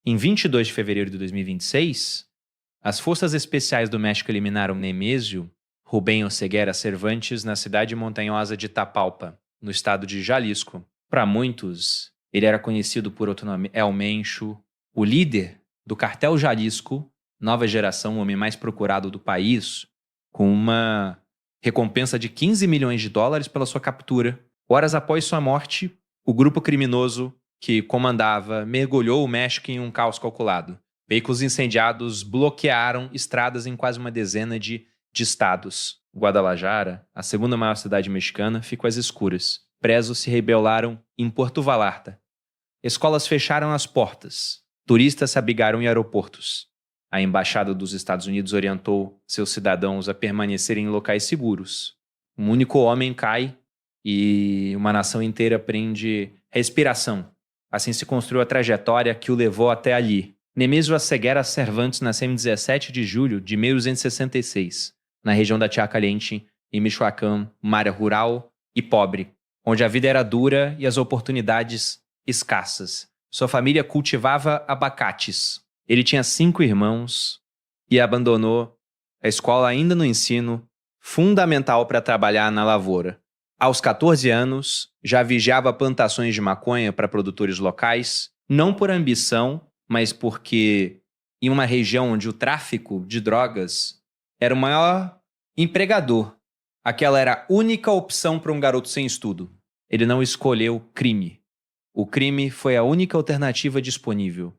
Em 22 de fevereiro de 2026, as forças especiais do México eliminaram Nemésio Rubén Oseguera Cervantes na cidade montanhosa de Tapalpa, no estado de Jalisco. Para muitos, ele era conhecido por outro nome, El Mencho, o líder do cartel Jalisco, nova geração, o homem mais procurado do país, com uma recompensa de 15 milhões de dólares pela sua captura. Horas após sua morte, o grupo criminoso que comandava mergulhou o México em um caos calculado. Veículos incendiados bloquearam estradas em quase uma dezena de estados. Guadalajara, a segunda maior cidade mexicana, ficou às escuras. Presos se rebelaram em Porto Vallarta. Escolas fecharam as portas. Turistas se abrigaram em aeroportos. A Embaixada dos Estados Unidos orientou seus cidadãos a permanecerem em locais seguros. Um único homem cai e uma nação inteira prende respiração. Assim se construiu a trajetória que o levou até ali. Nemésio Oseguera Cervantes nasceu em 17 de julho de 1266, na região da Chacalhente, em Michoacán, uma área rural e pobre, onde a vida era dura e as oportunidades escassas. Sua família cultivava abacates. Ele tinha 5 irmãos e abandonou a escola ainda no ensino fundamental para trabalhar na lavoura. Aos 14 anos, já vigiava plantações de maconha para produtores locais, não por ambição, mas porque em uma região onde o tráfico de drogas era o maior empregador. Aquela era a única opção para um garoto sem estudo. Ele não escolheu crime. O crime foi a única alternativa disponível.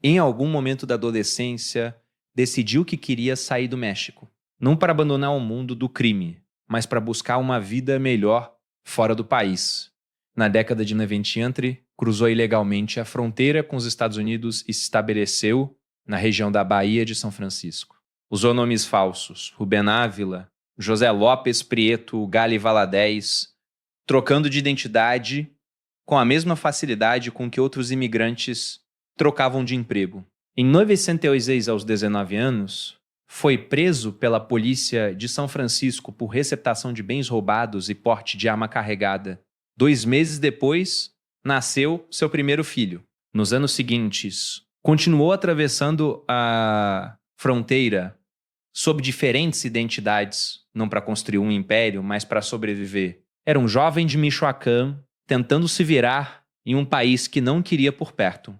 Em algum momento da adolescência, decidiu que queria sair do México. Não para abandonar o mundo do crime, mas para buscar uma vida melhor fora do país. Na década de 90, cruzou ilegalmente a fronteira com os Estados Unidos e se estabeleceu na região da Baía de São Francisco. Usou nomes falsos, Rubén Ávila, José López Prieto, Gali Valadez, trocando de identidade com a mesma facilidade com que outros imigrantes trocavam de emprego. Em 1906, aos 19 anos, foi preso pela polícia de São Francisco por receptação de bens roubados e porte de arma carregada. 2 meses depois, nasceu seu primeiro filho. Nos anos seguintes, continuou atravessando a fronteira sob diferentes identidades, não para construir um império, mas para sobreviver. Era um jovem de Michoacán tentando se virar em um país que não queria por perto.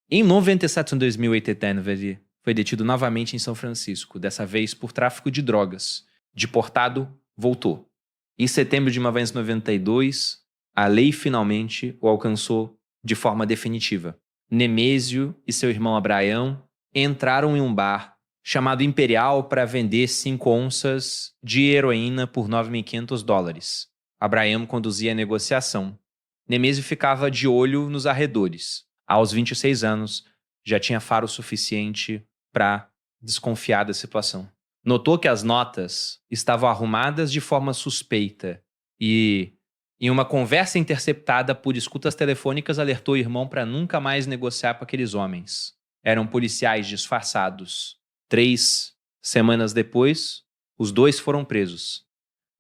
Em 97 de 2089, foi detido novamente em São Francisco, dessa vez por tráfico de drogas. Deportado, voltou. Em setembro de 1992, a lei finalmente o alcançou de forma definitiva. Nemésio e seu irmão Abraham entraram em um bar chamado Imperial para vender 5 onças de heroína por $9.500. Abraham conduzia a negociação. Nemésio ficava de olho nos arredores. Aos 26 anos, já tinha faro suficiente para desconfiar da situação. Notou que as notas estavam arrumadas de forma suspeita e, em uma conversa interceptada por escutas telefônicas, alertou o irmão para nunca mais negociar com aqueles homens. Eram policiais disfarçados. 3 semanas depois, os 2 foram presos.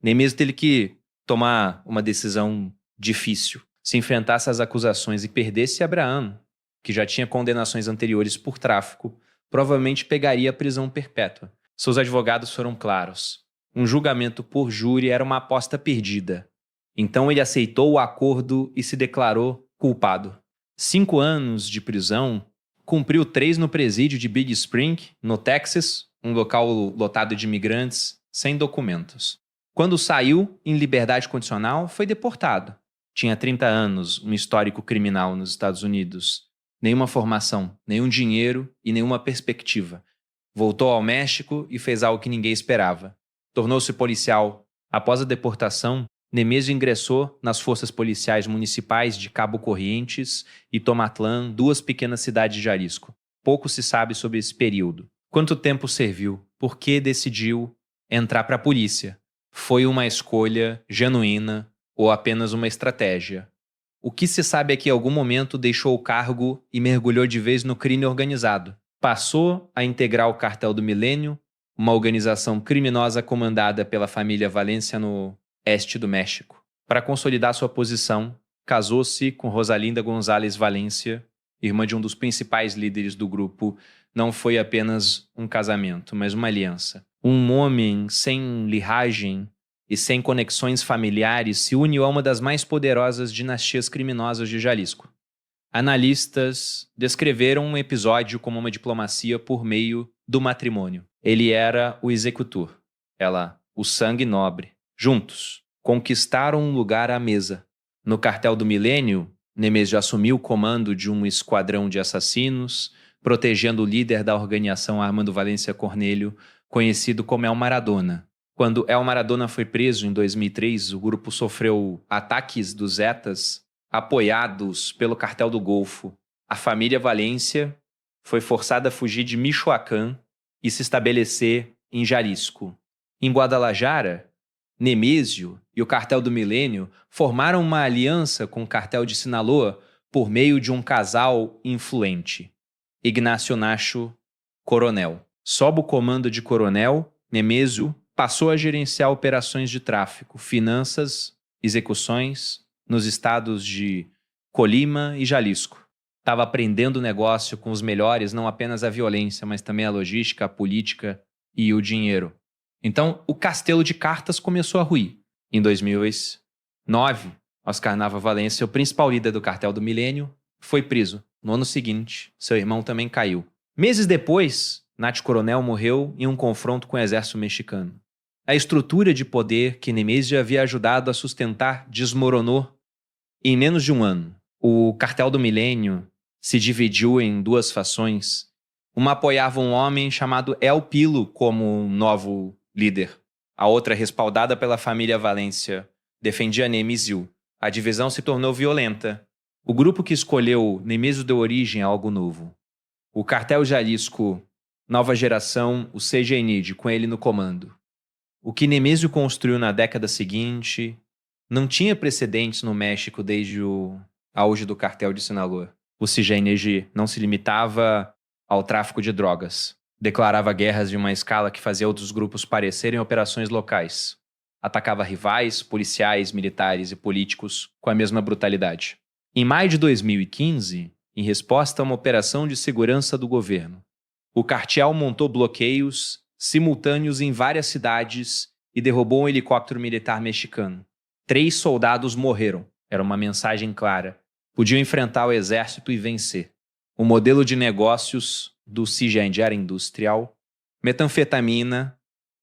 Nemésio teve que tomar uma decisão difícil. Se enfrentasse às acusações e perdesse Abraham, que já tinha condenações anteriores por tráfico, provavelmente pegaria a prisão perpétua. Seus advogados foram claros. Um julgamento por júri era uma aposta perdida. Então ele aceitou o acordo e se declarou culpado. 5 anos de prisão, cumpriu 3 no presídio de Big Spring, no Texas, um local lotado de imigrantes sem documentos. Quando saiu em liberdade condicional, foi deportado. Tinha 30 anos, um histórico criminal nos Estados Unidos. Nenhuma formação, nenhum dinheiro e nenhuma perspectiva. Voltou ao México e fez algo que ninguém esperava. Tornou-se policial. Após a deportação, Nemésio ingressou nas forças policiais municipais de Cabo Corrientes e Tomatlán, 2 pequenas cidades de Jalisco. Pouco se sabe sobre esse período. Quanto tempo serviu? Por que decidiu entrar para a polícia? Foi uma escolha genuína ou apenas uma estratégia? O que se sabe é que em algum momento deixou o cargo e mergulhou de vez no crime organizado. Passou a integrar o Cartel do Milênio, uma organização criminosa comandada pela família Valencia no este do México. Para consolidar sua posição, casou-se com Rosalinda González Valencia irmã de um dos principais líderes do grupo, não foi apenas um casamento, mas uma aliança. Um homem sem liragem e sem conexões familiares se une a uma das mais poderosas dinastias criminosas de Jalisco. Analistas descreveram um episódio como uma diplomacia por meio do matrimônio. Ele era o executor, ela o sangue nobre. Juntos, conquistaram um lugar à mesa. No cartel do milênio, Nemésio assumiu o comando de um esquadrão de assassinos, protegendo o líder da organização Armando Valência Cornélio, conhecido como El Maradona. Quando El Maradona foi preso em 2003, o grupo sofreu ataques dos Zetas, apoiados pelo Cartel do Golfo. A família Valência foi forçada a fugir de Michoacán e se estabelecer em Jalisco. Em Guadalajara, Nemésio e o Cartel do Milênio formaram uma aliança com o Cartel de Sinaloa por meio de um casal influente, Ignacio Nacho Coronel. Sob o comando de Coronel, Nemésio passou a gerenciar operações de tráfico, finanças, execuções nos estados de Colima e Jalisco. Estava aprendendo o negócio com os melhores, não apenas a violência, mas também a logística, a política e o dinheiro. Então, o castelo de cartas começou a ruir. Em 2009, Oscar Nava Valência, o principal líder do Cartel do Milênio, foi preso. No ano seguinte, seu irmão também caiu. Meses depois, Nath Coronel morreu em um confronto com o exército mexicano. A estrutura de poder que Nemésio havia ajudado a sustentar desmoronou em menos de um ano. O Cartel do Milênio se dividiu em duas fações. Uma apoiava um homem chamado El Pilo como um novo líder. A outra, respaldada pela família Valência, defendia Nemésio. A divisão se tornou violenta. O grupo que escolheu Nemésio deu origem a algo novo. O Cartel Jalisco, nova geração, o CGNID, com ele no comando. O que Nemésio construiu na década seguinte não tinha precedentes no México desde o auge do Cartel de Sinaloa. O CGNG não se limitava ao tráfico de drogas. Declarava guerras de uma escala que fazia outros grupos parecerem operações locais. Atacava rivais, policiais, militares e políticos com a mesma brutalidade. Em maio de 2015, em resposta a uma operação de segurança do governo, o cartel montou bloqueios simultâneos em várias cidades e derrubou um helicóptero militar mexicano. 3 soldados morreram. Era uma mensagem clara. Podiam enfrentar o exército e vencer. O modelo de negócios do CIGEND era industrial, metanfetamina,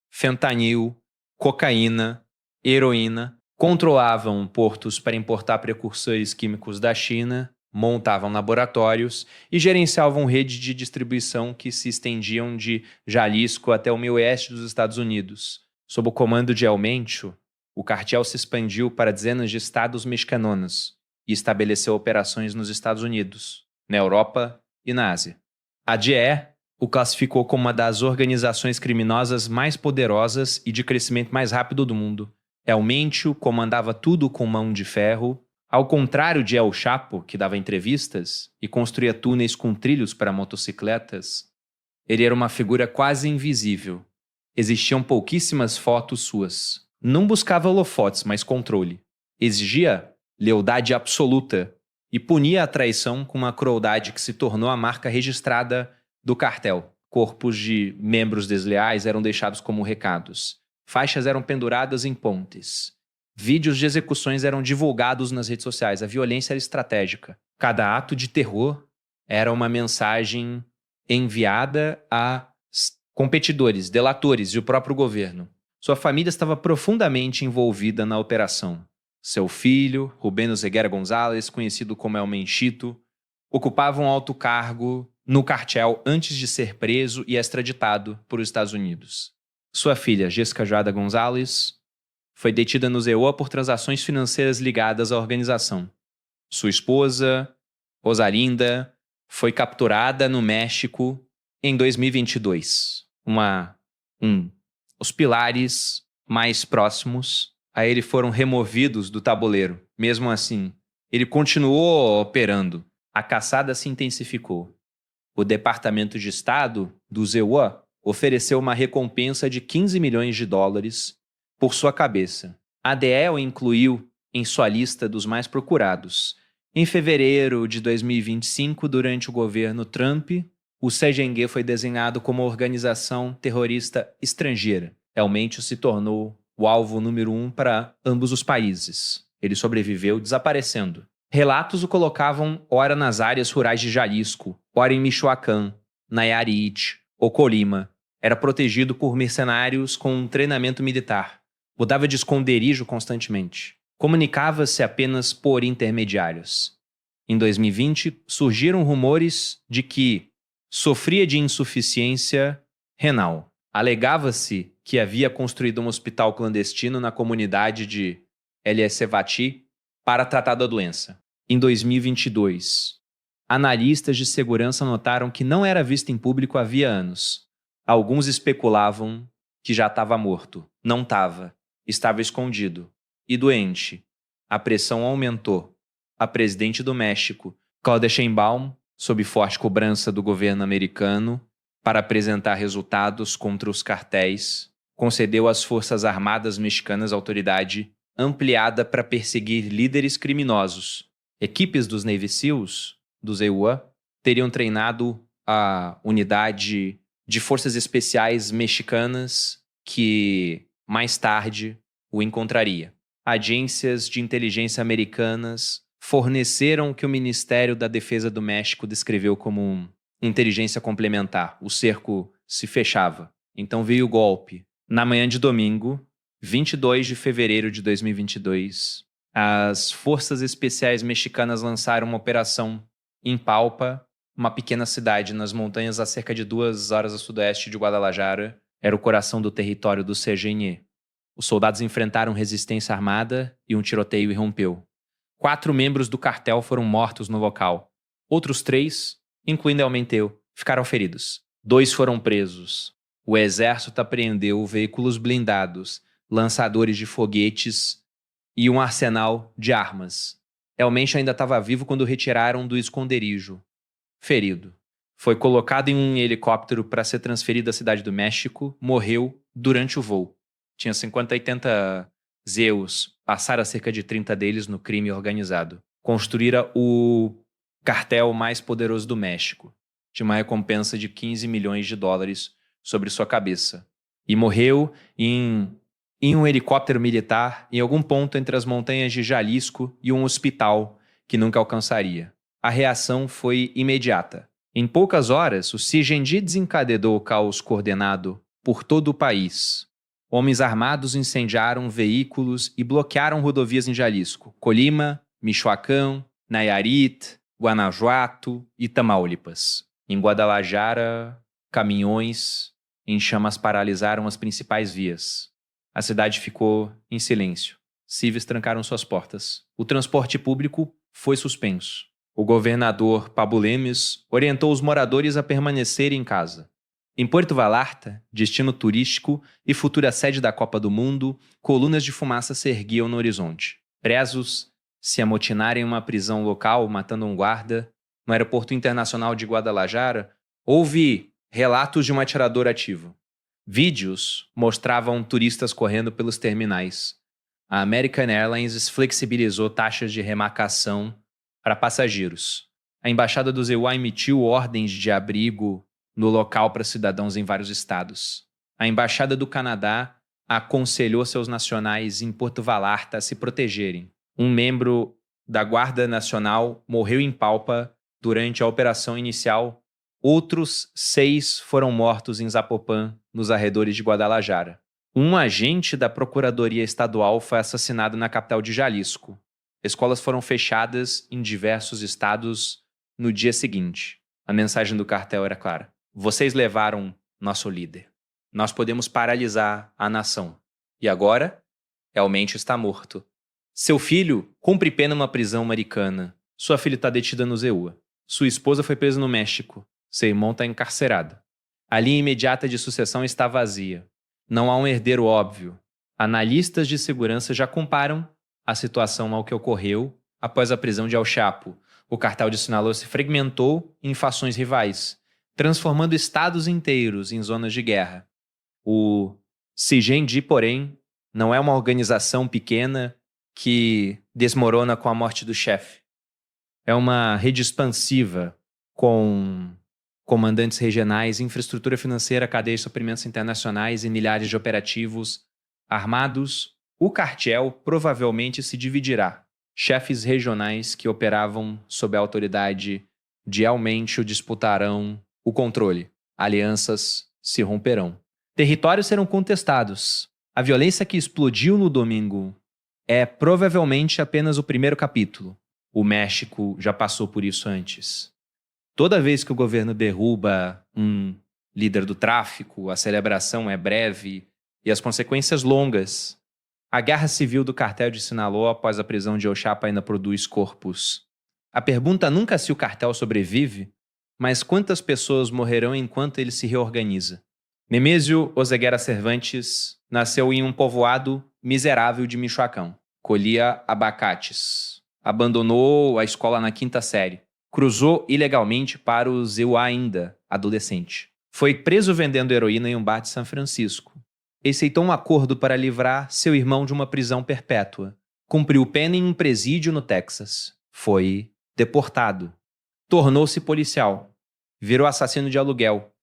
fentanil, cocaína, heroína, controlavam portos para importar precursores químicos da China, montavam laboratórios e gerenciavam rede de distribuição que se estendiam de Jalisco até o meio oeste dos Estados Unidos. Sob o comando de El Mencho, o cartel se expandiu para dezenas de estados mexicanonos e estabeleceu operações nos Estados Unidos, na Europa e na Ásia. A DIE o classificou como uma das organizações criminosas mais poderosas e de crescimento mais rápido do mundo. El Mencho comandava tudo com mão de ferro. Ao contrário de El Chapo, que dava entrevistas e construía túneis com trilhos para motocicletas, ele era uma figura quase invisível. Existiam pouquíssimas fotos suas. Não buscava holofotes, mas controle. Exigia lealdade absoluta e punia a traição com uma crueldade que se tornou a marca registrada do cartel. Corpos de membros desleais eram deixados como recados. Faixas eram penduradas em pontes. Vídeos de execuções eram divulgados nas redes sociais. A violência era estratégica. Cada ato de terror era uma mensagem enviada a competidores, delatores e o próprio governo. Sua família estava profundamente envolvida na operação. Seu filho, Rubén Oseguera González, conhecido como El Menchito, ocupava um alto cargo no cartel antes de ser preso e extraditado para os Estados Unidos. Sua filha, Jéssica Joada González, foi detida no ZEOA por transações financeiras ligadas à organização. Sua esposa, Rosalinda, foi capturada no México em 2022. Os pilares mais próximos a ele foram removidos do tabuleiro. Mesmo assim, ele continuou operando. A caçada se intensificou. O Departamento de Estado do ZEUA ofereceu uma recompensa de $15 milhões por sua cabeça. A DE o incluiu em sua lista dos mais procurados Em fevereiro de 2025, durante o governo Trump, o CGNG foi designado como organização terrorista estrangeira. Realmente se tornou o alvo número 1 para ambos os países. Ele sobreviveu desaparecendo. Relatos o colocavam ora nas áreas rurais de Jalisco, ora em Michoacán, Nayarit ou Colima. Era protegido por mercenários com um treinamento militar. Mudava de esconderijo constantemente. Comunicava-se apenas por intermediários. Em 2020, surgiram rumores de que sofria de insuficiência renal. Alegava-se que havia construído um hospital clandestino na comunidade de Eliasevati para tratar da doença. Em 2022, analistas de segurança notaram que não era visto em público havia anos. Alguns especulavam que já estava morto. Não estava. Estava escondido. E doente. A pressão aumentou. A presidente do México, Claudia Sheinbaum, sob forte cobrança do governo americano para apresentar resultados contra os cartéis, concedeu às Forças Armadas Mexicanas autoridade ampliada para perseguir líderes criminosos. Equipes dos Navy SEALs, dos EUA, teriam treinado a unidade de forças especiais mexicanas que, mais tarde, o encontraria. Agências de inteligência americanas forneceram o que o Ministério da Defesa do México descreveu como inteligência complementar. O cerco se fechava. Então veio o golpe. Na manhã de domingo, 22 de fevereiro de 2022, as Forças Especiais Mexicanas lançaram uma operação em Palpa, uma pequena cidade nas montanhas a cerca de 2 horas a sudoeste de Guadalajara. Era o coração do território do CGNE. Os soldados enfrentaram resistência armada e um tiroteio irrompeu. 4 membros do cartel foram mortos no local. Outros 3, incluindo Elmenteu, ficaram feridos. 2 foram presos. O exército apreendeu veículos blindados, lançadores de foguetes e um arsenal de armas. Elmente ainda estava vivo quando o retiraram do esconderijo. Ferido. Foi colocado em um helicóptero para ser transferido à cidade do México. Morreu durante o voo. Tinha 50 a 80 Zeus, passaram cerca de 30 deles no crime organizado. Construíra o cartel mais poderoso do México. Tinha uma recompensa de 15 milhões de dólares sobre sua cabeça. E morreu em um helicóptero militar em algum ponto entre as montanhas de Jalisco e um hospital que nunca alcançaria. A reação foi imediata. Em poucas horas, o CGNG desencadeou o caos coordenado por todo o país. Homens armados incendiaram veículos e bloquearam rodovias em Jalisco, Colima, Michoacán, Nayarit, Guanajuato e Tamaulipas. Em Guadalajara, caminhões em chamas paralisaram as principais vias. A cidade ficou em silêncio. Civis trancaram suas portas. O transporte público foi suspenso. O governador Pablo Lemes orientou os moradores a permanecerem em casa. Em Puerto Vallarta, destino turístico e futura sede da Copa do Mundo, colunas de fumaça se erguiam no horizonte. Presos se amotinaram em uma prisão local, matando um guarda. No aeroporto internacional de Guadalajara, houve relatos de um atirador ativo. Vídeos mostravam turistas correndo pelos terminais. A American Airlines flexibilizou taxas de remarcação para passageiros. A Embaixada do EUA emitiu ordens de abrigo no local para cidadãos em vários estados. A Embaixada do Canadá aconselhou seus nacionais em Porto Vallarta a se protegerem. Um membro da Guarda Nacional morreu em Palpa durante a operação inicial. Outros 6 foram mortos em Zapopan, nos arredores de Guadalajara. Um agente da Procuradoria Estadual foi assassinado na capital de Jalisco. Escolas foram fechadas em diversos estados no dia seguinte. A mensagem do cartel era clara. Vocês levaram nosso líder. Nós podemos paralisar a nação. E agora, realmente está morto. Seu filho cumpre pena numa prisão americana. Sua filha está detida no EUA. Sua esposa foi presa no México. Seu irmão está encarcerado. A linha imediata de sucessão está vazia. Não há um herdeiro óbvio. Analistas de segurança já comparam a situação ao que ocorreu após a prisão de El Chapo. O cartel de Sinaloa se fragmentou em fações rivais, transformando estados inteiros em zonas de guerra. O CGNG, porém, não é uma organização pequena que desmorona com a morte do chefe. É uma rede expansiva com comandantes regionais, infraestrutura financeira, cadeia de suprimentos internacionais e milhares de operativos armados. O cartel provavelmente se dividirá. Chefes regionais que operavam sob a autoridade de El Mencho disputarão o controle. Alianças se romperão. Territórios serão contestados. A violência que explodiu no domingo é provavelmente apenas o primeiro capítulo. O México já passou por isso antes. Toda vez que o governo derruba um líder do tráfico, a celebração é breve e as consequências longas. A guerra civil do cartel de Sinaloa após a prisão de El Chapo ainda produz corpos. A pergunta nunca é se o cartel sobrevive, mas quantas pessoas morrerão enquanto ele se reorganiza. Nemésio Oseguera Cervantes nasceu em um povoado miserável de Michoacán. Colhia abacates. Abandonou a escola na 5ª série. Cruzou ilegalmente para o Zeu ainda, adolescente. Foi preso vendendo heroína em um bar de São Francisco. Aceitou um acordo para livrar seu irmão de uma prisão perpétua. Cumpriu pena em um presídio no Texas. Foi deportado. Tornou-se policial. Virou assassino de aluguel.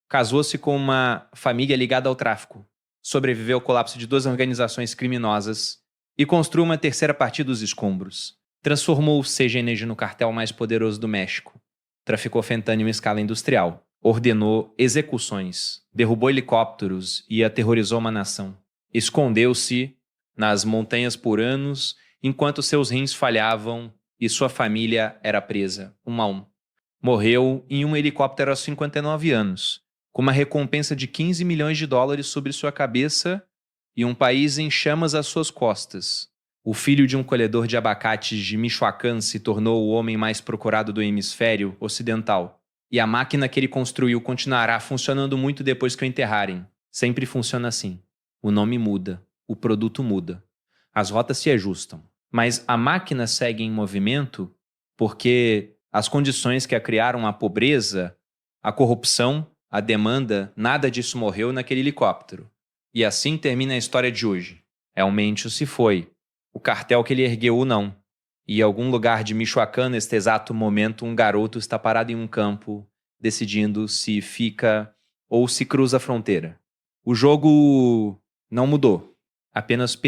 Casou-se com uma família ligada ao tráfico. Sobreviveu ao colapso de 2 organizações criminosas e construiu uma terceira a partir dos escombros. Transformou o CGNG no cartel mais poderoso do México. Traficou fentanil em escala industrial. Ordenou execuções. Derrubou helicópteros e aterrorizou uma nação. Escondeu-se nas montanhas por anos enquanto seus rins falhavam e sua família era presa, um a um. Morreu em um helicóptero aos 59 anos, com uma recompensa de 15 milhões de dólares sobre sua cabeça e um país em chamas às suas costas. O filho de um colhedor de abacates de Michoacán se tornou o homem mais procurado do hemisfério ocidental. E a máquina que ele construiu continuará funcionando muito depois que o enterrarem. Sempre funciona assim. O nome muda, o produto muda. As rotas se ajustam. Mas a máquina segue em movimento porque as condições que a criaram, a pobreza, a corrupção, a demanda, nada disso morreu naquele helicóptero. E assim termina a história de hoje. El Mencho se foi. O cartel que ele ergueu não. E em algum lugar de Michoacán, neste exato momento, um garoto está parado em um campo, decidindo se fica ou se cruza a fronteira. O jogo não mudou, apenas perdeu.